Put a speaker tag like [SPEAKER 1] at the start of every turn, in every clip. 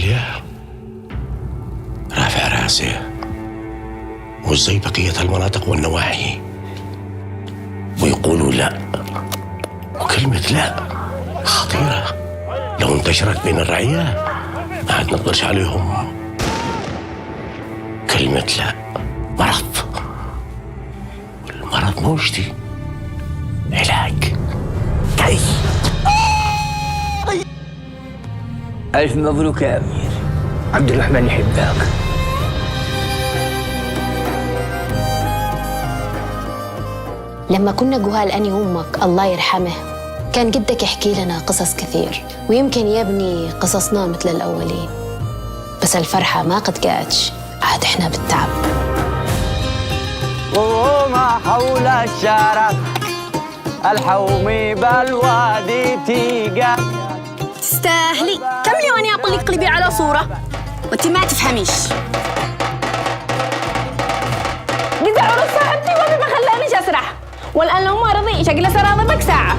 [SPEAKER 1] العالية رافع راسه مش زي بقية المناطق والنواحي، ويقولوا لا، وكلمة لا خطيرة لو انتشرت بين الرعية ما عاد نقدرش عليهم. كلمة لا مرض، والمرض موجتي علاج. كي
[SPEAKER 2] ألف مبروك يا أمير، عبد الرحمن يحبك.
[SPEAKER 3] لما كنا جهال أني أمك الله يرحمه كان جدك يحكي لنا قصص كثير، ويمكن يبني قصصنا مثل الأولين، بس الفرحة ما قد جاءتش، عاد إحنا بالتعب.
[SPEAKER 2] وما حول الشارع الحومي بالوادي تيجا.
[SPEAKER 4] تستاهلي كم لي وأني أقول لك قلبي على صورة وأنت ما تفهميش. جزع عروس صاحبتي وأبي ما خلانيش أسرح، والآن لو ما رضيش أجلس أراضبك ساعة.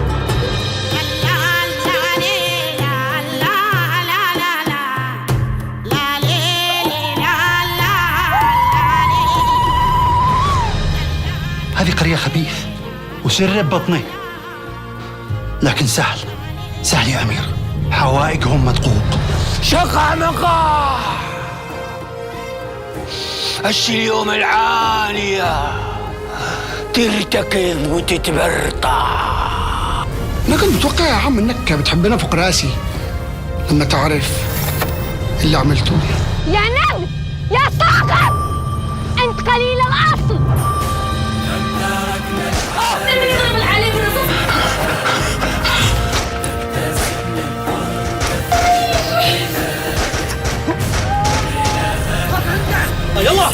[SPEAKER 5] هذه قرية خبيث وسر ببطنه، لكن سهل يا أمير، حوائجهم مدقوق.
[SPEAKER 2] شقع مقع اليوم العالية ترتكض وتتبرطع.
[SPEAKER 5] أنا كنت متوقع يا عم إنك بتحبنا فوق راسي لما تعرف اللي عملتوه.
[SPEAKER 4] يا نمل يا ثعلب أنت قليل الأصل.
[SPEAKER 1] يلا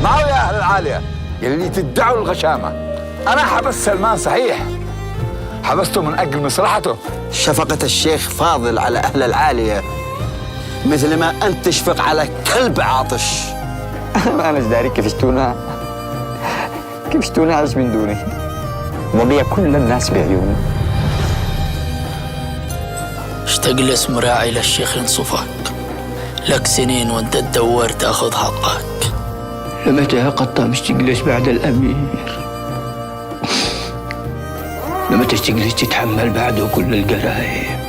[SPEAKER 6] معه يا أهل العالية اللي تدعوا الغشامة. أنا حبست سلمان صحيح، حبسته من أجل مصلحته.
[SPEAKER 7] شفقة الشيخ فاضل على أهل العالية مثل ما أنت تشفق على كلب عاطش.
[SPEAKER 2] أنا مش داري كيف شتونا عايش من دوني، وضيع كل الناس بعيوني.
[SPEAKER 8] اشتاق لاسم راعي للشيخ ينصفك، لك سنين وانت تدور تاخذ حقك.
[SPEAKER 2] لمتى قطع مشتاق ليش بعد الأمير؟ لمتى تشتاق ليش تتحمل بعده كل الجرايم؟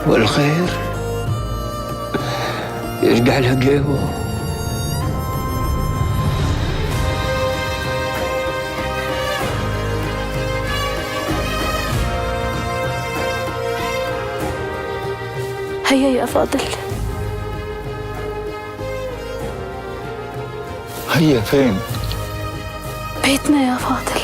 [SPEAKER 2] والخير يرجع لجيبه.
[SPEAKER 4] هيا يا فاضل.
[SPEAKER 6] هيا فين؟
[SPEAKER 4] بيتنا يا فاضل.